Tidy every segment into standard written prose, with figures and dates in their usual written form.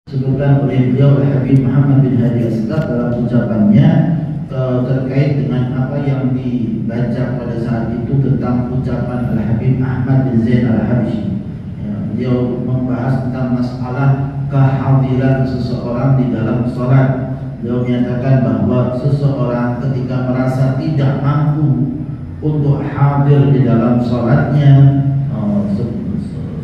Disebutkan oleh beliau Habib Muhammad bin Hadi Asqaf dalam ucapannya terkait dengan apa yang dibaca pada saat itu tentang ucapan Al-Habib Ahmad bin Zain Al-Habsyi. Beliau membahas tentang masalah kehadiran seseorang di dalam sholat. Beliau menyatakan bahwa seseorang ketika merasa tidak mampu untuk hadir di dalam sholatnya,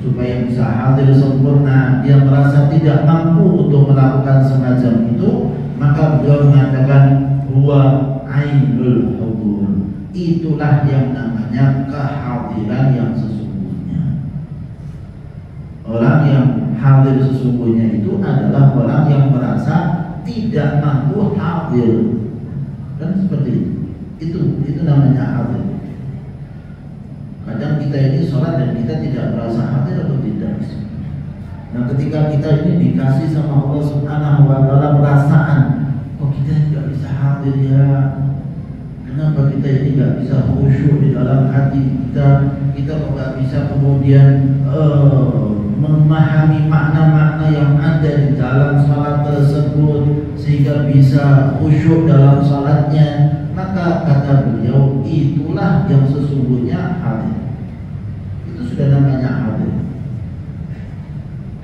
supaya bisa hadir sempurna, dia merasa tidak mampu untuk melakukan semacam itu, maka beliau mengatakan huwa ainul hudur. Itulah yang namanya kehadiran yang sesungguhnya. Orang yang hadir sesungguhnya itu adalah orang yang merasa tidak mampu hadir. Kan seperti itu. Itu namanya hadir. Kadang kita ini sholat dan kita tidak merasa hadir atau tidak. Nah, ketika kita ini dikasih sama Allah Subhanahu wa Ta'ala perasaan, kok kita tidak bisa hadir ya? Kenapa kita ini nggak bisa khusyuk di dalam hati kita? Kita kok nggak bisa kemudian memahami makna-makna yang ada di dalam sholat tersebut sehingga bisa khusyuk dalam sholatnya? Maka kata beliau, itulah yang sesungguhnya hadir. Itu sudah namanya hadir.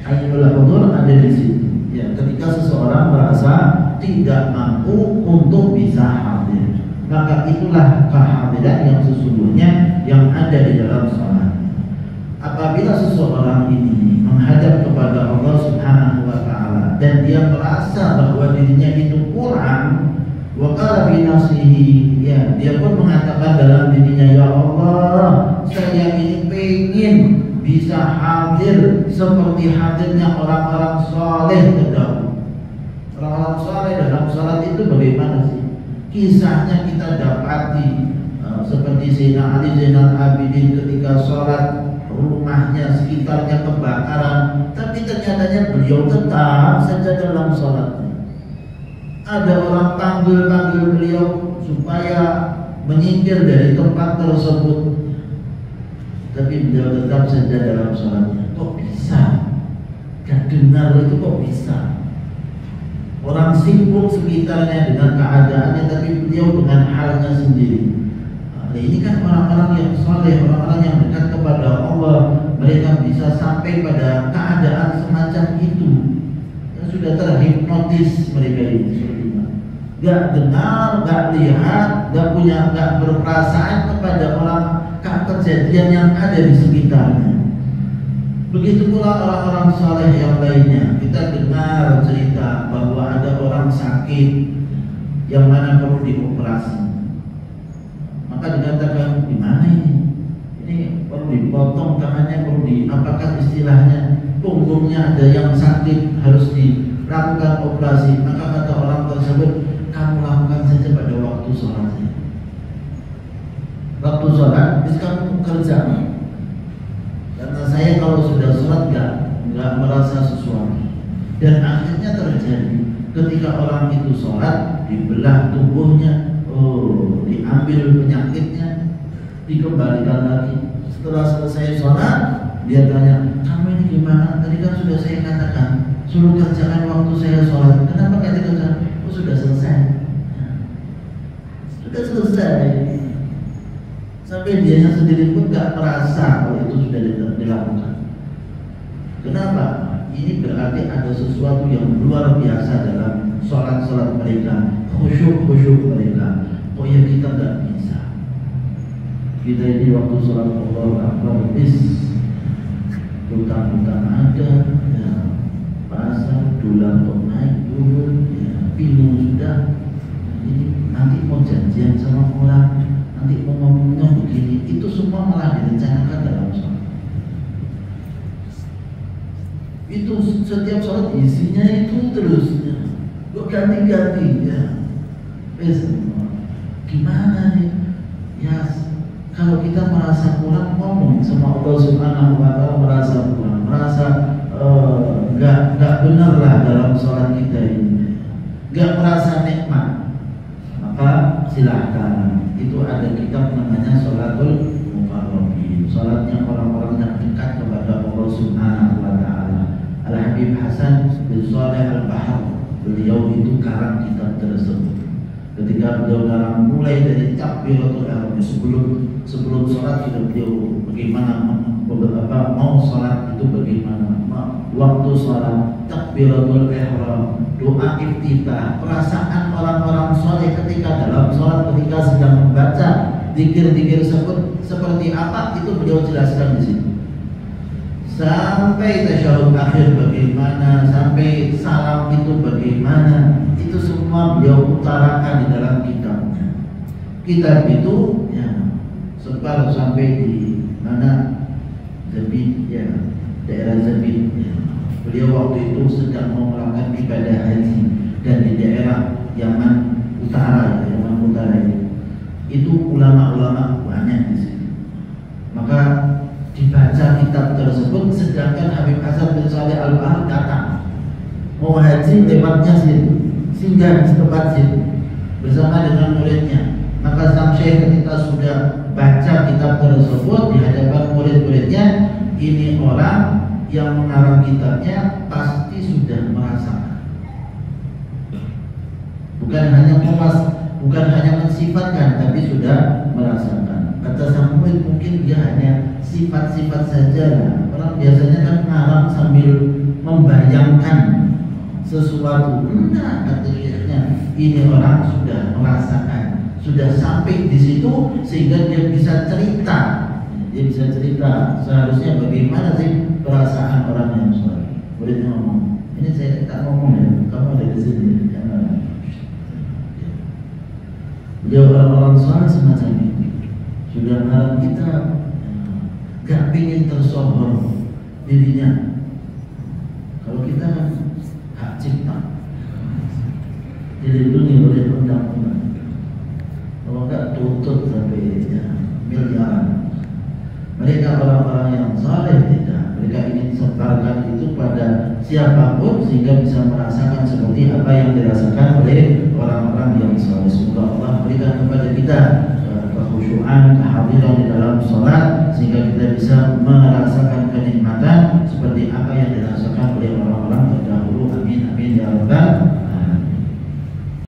Ainul hudur ada di situ. Ya, ketika seseorang merasa tidak mampu untuk bisa hadir, maka itulah kehadiran yang sesungguhnya yang ada di dalam sholat. Apabila seseorang ini menghadap kepada Allah Subhanahu wa Ta'ala dan dia merasa bahwa dirinya itu kurang, wa qala fi nafsihi, ya, dia pun mengatakan dalam dirinya, ya Allah, saya ini pengen bisa hadir seperti hadirnya orang-orang saleh terdahulu. Orang-orang saleh dalam salat itu bagaimana sih? Kisahnya kita dapati seperti Sayyidina Ali Zainal Abidin ketika salat, rumahnya sekitarnya kebakaran, tapi ternyata beliau tetap saja dalam salatnya. Ada orang panggil beliau supaya menyingkir dari tempat tersebut, tapi beliau tetap saja dalam sholatnya. Kok bisa? Gak dengar itu kok bisa? Orang sibuk sekitarnya dengan keadaannya, tapi beliau dengan halnya sendiri. Nah, ini kan orang-orang yang soleh, orang-orang yang dekat kepada Allah, mereka bisa sampai pada keadaan semacam itu. Sudah terhipnotis mereka ini. Gak dengar, gak lihat, gak berperasaan kepada orang kejadian yang ada di sekitarnya. Begitu pula orang-orang saleh yang lainnya. Kita dengar cerita bahwa ada orang sakit yang mana perlu dioperasi. Maka dikatakan, gimana ini? Ini perlu dipotong tangannya, apakah istilahnya punggungnya ada yang sakit harus dilakukan operasi. Maka kata orang tersebut, kamu lakukan saja pada waktu sholatnya. Waktu sholat, bisa kamu kerja. Karena saya kalau sudah sholat nggak merasa sesuatu. Dan akhirnya terjadi ketika orang itu sholat, dibelah tubuhnya, diambil penyakitnya, dikembalikan lagi. Setelah selesai sholat, dia tanya, kamu ini gimana? Tadi kan sudah saya katakan, suruh kerjakan waktu saya sholat. Kenapa nggak dikerjakan? Oh, sudah selesai. Sudah selesai. Sampai dianya sendiri pun nggak merasa kalau itu sudah dilakukan. Kenapa? Ini berarti ada sesuatu yang luar biasa dalam sholat mereka, khusyuk mereka. Oh ya, kita nggak bisa. Kita ini waktu sholat Allahu Akbar, hutang ada, ya, pasar, dolar kok naik turun, ya, bingung sudah. Ini nanti mau janjian sama orang, nanti mau ngomongnya begini, itu semua malah direncanakan dalam sholat. Itu setiap sholat isinya itu terus, ya, ganti-ganti, ya. Gimana nih? Ya, kalau kita merasa kurang, ngomong sama Allah Subhanahu wa Ta'ala, merasa kurang, merasa nggak benar lah dalam sholat kita ini, nggak merasa nikmat, maka silahkan. Itu ada kitab namanya Sholatul Muqarrabin, sholatnya orang-orang yang dekat kepada Allah Subhanahu wa Ta'ala. Al-Habib Hasan bin Shalih Al-Bahar, beliau itu karang kitab tersebut. Ketika beliau karang mulai dari takbiratul ihram, sebelum sholat sudah beliau bagaimana beberapa mau sholat itu bagaimana, waktu sholat, takbiratul ihram, doa iftitah, perasaan orang-orang soleh ketika dalam sholat, ketika sedang membaca zikir-zikir seperti apa, itu beliau jelaskan di sini. Sampai tasyahud akhir bagaimana, sampai salam itu bagaimana, itu semua beliau utarakan di dalam kitabnya. Kitab itu ya sebar sampai di mana, Zabid, ya daerah Zabid ya. Beliau waktu itu sedang melakukan ibadah haji dan di daerah Yaman Utara, ya, Yaman Utara itu ulama-ulama banyak di sini. Maka dibaca kitab tersebut, sedangkan Habib Hasan bin Shalih Al-Bahar datang mau haji lewatnya sini, singgah di tempat sini bersama dengan muridnya. Maka sang syekh ketika sudah baca kitab tersebut di hadapan murid-muridnya, ini orang yang mengarang kitabnya pasti sudah merasakan, bukan hanya mensifatkan, tapi sudah merasakan. Kata sang murid, mungkin dia hanya sifat-sifat saja lah. Orang biasanya kan ngarang sambil membayangkan sesuatu. Enggak, katanya ini orang sudah merasakan, sudah sampai di situ sehingga dia bisa cerita. Dia bisa cerita seharusnya bagaimana sih perasaan orang yang soleh. Muridnya ngomong, ini saya tak ngomong ya, kamu ada di sini. Dia orang-orang soleh semacam ini sudah mengarang kitab, gak pingin tersohor dirinya. Kalau kita kan hak cipta, dilindungi oleh undang-undang. Kalau enggak tuntut sampai ya, miliaran. Mereka orang-orang yang saleh tidak. Mereka ingin sebarkan itu pada siapapun sehingga bisa merasakan seperti apa yang dirasakan oleh orang-orang yang saleh. Semoga Allah berikan kepada kita kekhusyuan, kehadiran di dalam sholat sehingga kita bisa merasakan kenikmatan seperti apa yang dirasakan